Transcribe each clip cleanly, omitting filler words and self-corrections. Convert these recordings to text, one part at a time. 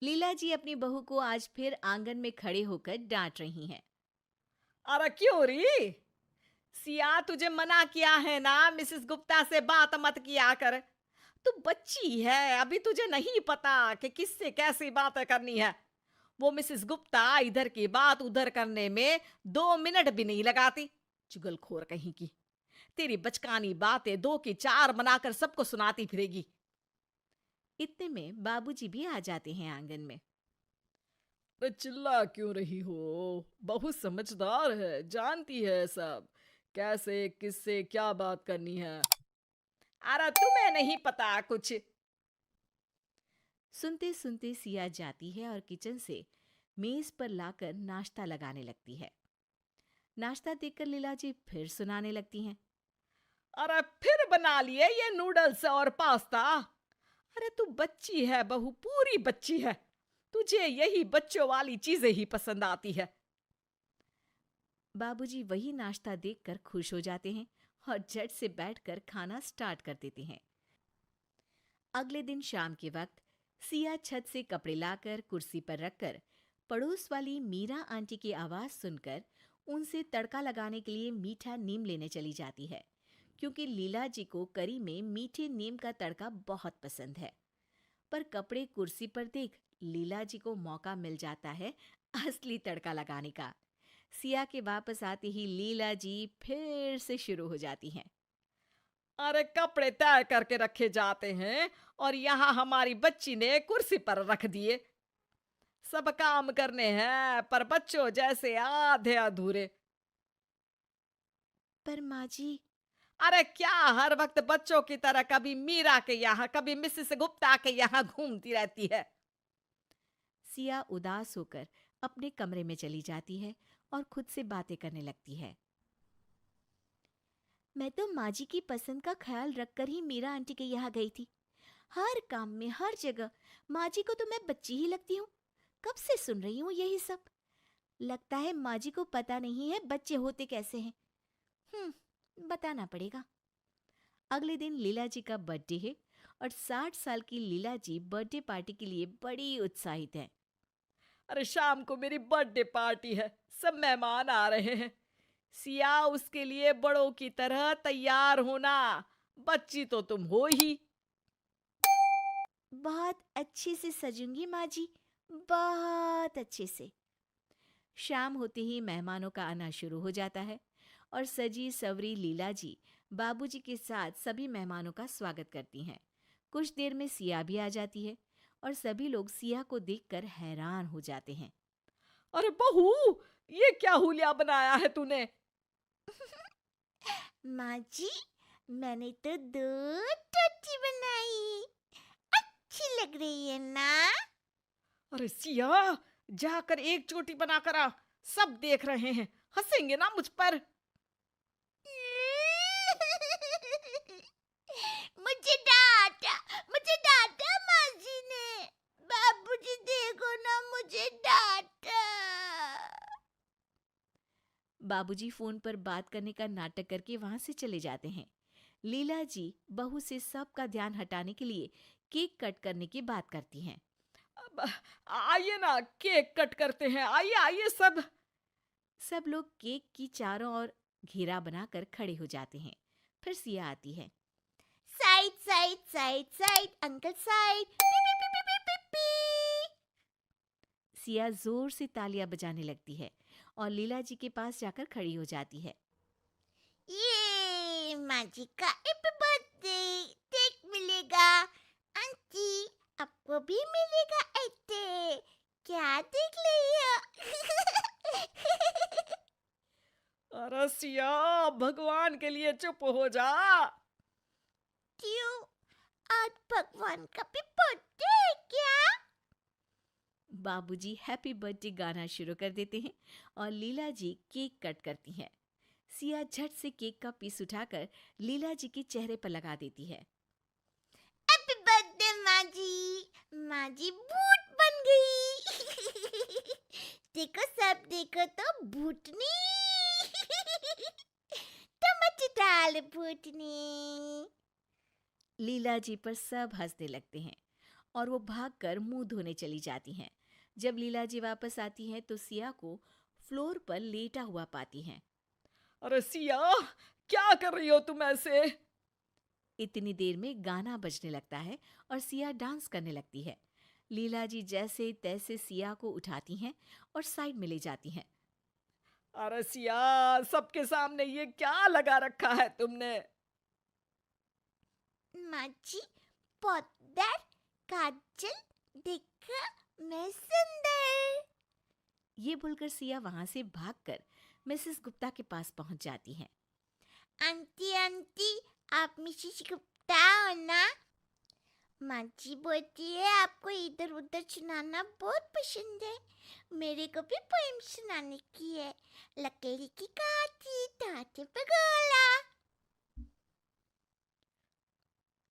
लीला जी अपनी बहू को आज फिर आंगन में खड़े होकर डांट रही हैं। अरे क्यों री? सिया तुझे मना किया है ना, मिसेस गुप्ता से बात मत किया कर। तू बच्ची है, अभी तुझे नहीं पता कि किससे कैसी बातें करनी है। वो मिसेस गुप्ता इधर की बात उधर करने में 2 मिनट भी नहीं लगाती। चुगलखोर कहीं की। तेरी बचकानी बातें दो की चार बनाकर सबको सुनाती फिरेगी। इतने में बाबूजी भी आ जाते हैं आंगन में। अरे चिल्ला क्यों रही हो? बहुत समझदार है, जानती है सब कैसे किससे क्या बात करनी है। अरे तुम्हें नहीं पता कुछ। सुनते सुनते सिया जाती है और किचन से मेज पर लाकर नाश्ता लगाने लगती है। नाश्ता देखकर लीला जी फिर सुनाने लगती हैं। अरे फिर बना लिए ये नूडल्स और पास्ता। अरे तू बच्ची है बहू, पूरी बच्ची है। तुझे यही बच्चों वाली चीजें ही पसंद आती है। बाबूजी वही नाश्ता देखकर खुश हो जाते हैं और झट से बैठकर खाना स्टार्ट कर देते हैं। अगले दिन शाम के वक्त सिया छत से कपड़े लाकर कुर्सी पर रखकर पड़ोस वाली मीरा आंटी की आवाज सुनकर उनसे तड़का लगाने के लिए मीठा नीम लेने चली जाती है, क्योंकि लीला जी को करी में मीठे नीम का तड़का बहुत पसंद है। पर कपड़े कुर्सी पर देख लीला जी को मौका मिल जाता है असली तड़का लगाने का। सिया के वापस आते ही लीला जी फिर से शुरू हो जाती हैं। अरे कपड़े तय करके रखे जाते हैं और यहाँ हमारी बच्ची ने कुर्सी पर रख दिए। सब काम करने हैं पर बच्चों जैसे आधे अधूरे। पर माँ जी। अरे क्या हर वक्त बच्चों की तरह कभी मीरा के यहाँ कभी मिसेस गुप्ता के यहाँ घूमती रहती है? सिया उदास होकर अपने कमरे में चली जाती है और खुद से बातें करने लगती है। मैं तो माँ जी की पसंद का ख्याल रखकर ही मीरा आंटी के यहाँ गई थी। हर काम में हर जगह माँ जी को तो मैं बच्ची ही लगती हूँ। कब से सुन रही हूँ यही सब। लगता है माँ जी को पता नहीं है बच्चे होते कैसे हैं। बताना पड़ेगा। अगले दिन लीला जी का बर्थडे है और 60 साल की लीला जी बर्थडे पार्टी के लिए बड़ी उत्साहित हैं। अरे शाम को मेरी बर्थडे पार्टी है, सब मेहमान आ रहे हैं। सिया उसके लिए बड़ों की तरह तैयार होना। बच्ची तो तुम हो ही। बहुत अच्छे से सजूंगी माँ जी, बहुत अच्छे से। शाम होते ही मेहमानों का आना शुरू हो जाता है और सजी सवरी लीला जी बाबूजी के साथ सभी मेहमानों का स्वागत करती हैं। कुछ देर में सिया भी आ जाती है और सभी लोग सिया को देखकर हैरान हो जाते हैं। अरे बहू, ये क्या हुलिया बनाया है तूने? माँ जी, मैंने तो दूध रोटी बनाई। अच्छी लग रही है ना? अरे सिया, जाकर एक चोटी बनाकर आ। सब देख रहे हैं, हंसेंगे ना मुझ पर। मुझे डांटा माँ जी ने। बाबूजी देखो ना, मुझे डांटा। बाबूजी फोन पर बात करने का नाटक करके वहां से चले जाते हैं। लीला जी बहू से सबका ध्यान हटाने के लिए केक कट करने की बात करती हैं। अब आइए ना, केक कट करते हैं, आइए आइए सब। सब लोग केक की चारों ओर घेरा बनाकर खड़े हो जाते हैं। फिर सिया आती है। Side side side side uncle side, P P P P P P P. Siya जोर से तालियां बजाने लगती है और लीला जी के पास जाकर खड़ी हो जाती है। ये माँ जी का हैप्पी बर्थडे केक मिलेगा। आंटी, आपको भी मिलेगा ऐसे। क्या देख लिया? अरे सिया, भगवान के लिए चुप हो जा। क्यों? आज भगवान का भी बर्थडे है क्या? बाबूजी हैप्पी बर्थडे गाना शुरू कर देते हैं और लीला जी केक कट करती हैं। सिया झट से केक का पीस उठाकर लीला जी के चेहरे पर लगा देती है। हैप्पी बर्थडे माँ जी। माँ जी भूत बन गई। देखो सब देखो तो भूतनी। टमाटर डाल भूतनी। लीला जी पर सब हंसने लगते हैं और वो भागकर मुंह धोने चली जाती हैं। जब लीला जी वापस आती हैं तो सिया को फ्लोर पर लेटा हुआ पाती हैं। अरे सिया, क्या कर रही हो तुम ऐसे? इतनी देर में गाना बजने लगता है और सिया डांस करने लगती है। लीला जी जैसे तैसे सिया को उठाती हैं और साइड में ले जाती हैं। अरे सिया, सबके सामने ये क्या लगा रखा है तुमने? माँ जी, पाउडर, काजल, देखा मैं सुंदर। ये बोलकर सिया वहां से भागकर मिसेस गुप्ता के पास पहुंच जाती हैं। आंटी आंटी, आप मिसेस गुप्ता हो ना? माँ जी बोलती है आपको इधर उधर सुनाना बहुत पसंद है। मेरे को भी पोएम सुनाने की है। लकड़ी की काठी, हाथ पे गोला।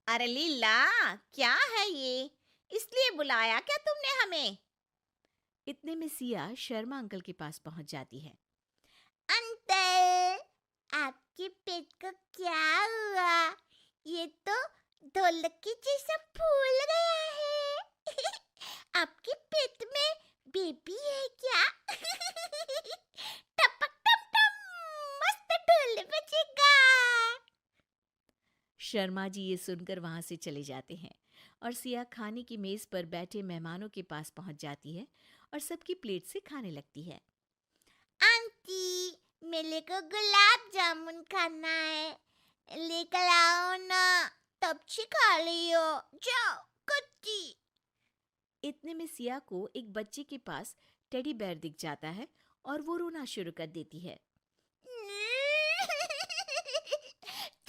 अरे लीला, क्या है ये? इसलिए बुलाया क्या तुमने हमें? इतने में सिया शर्मा अंकल के पास पहुंच जाती है। अंकल, आपके पेट को क्या हुआ? ये तो ढोलक के जैसा फूल गया है। आपके पेट में बेबी है क्या? टपक टप टप, मस्त ढोल बजेगा। शर्मा जी ये सुनकर वहां से चले जाते हैं और सिया खाने की मेज पर बैठे मेहमानों के पास पहुंच जाती है और सबकी प्लेट से खाने लगती है। आंटी, मेरे को गुलाब जामुन खाना है, लेकर आओ ना। तब से खा लियो, जाओ कुत्ती। इतने में सिया को एक बच्चे के पास टेडी बेयर दिख जाता है और वो रोना शुरू कर देती है।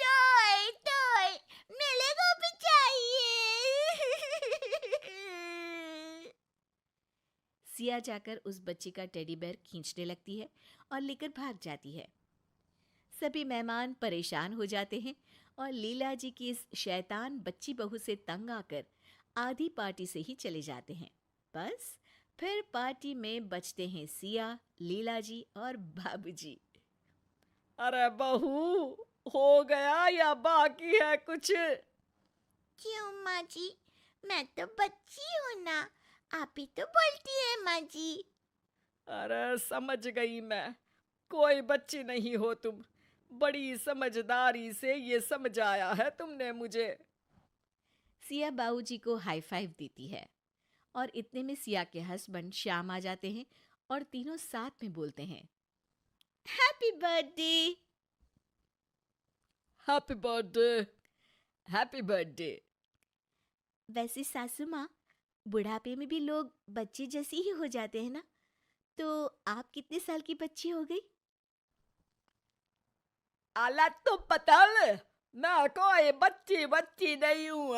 टॉय टॉय, मेरे को भी चाहिए। सिया जाकर उस बच्चे का टेडी बेयर खींचने लगती है और लेकर भाग जाती है। सभी मेहमान परेशान हो जाते हैं और लीला जी की इस शैतान बच्ची बहू से तंग आकर आधी पार्टी से ही चले जाते हैं। बस फिर पार्टी में बचते हैं सिया, लीला जी और बाबूजी। अरे बहू, हो गया या बाकी है कुछ? क्यों माँ जी? मैं तो बच्ची हूँ ना, आप ही तो बोलती है माँ जी। अरे समझ गई मैं, कोई बच्ची नहीं हो तुम। बड़ी समझदारी से ये समझाया है तुमने मुझे। सिया बाबूजी को हाई फाइव देती है और इतने में सिया के हस्बैंड श्याम आ जाते हैं और तीनों साथ में बोलते हैं, happy birthday. Happy birthday, happy birthday. वैसे सासू माँ, बुढ़ापे में भी लोग बच्चे जैसे ही हो जाते हैं ना, तो आप कितने साल की बच्ची हो गई? आला तो पतल, मैं कोई बच्ची बच्ची नहीं हूँ।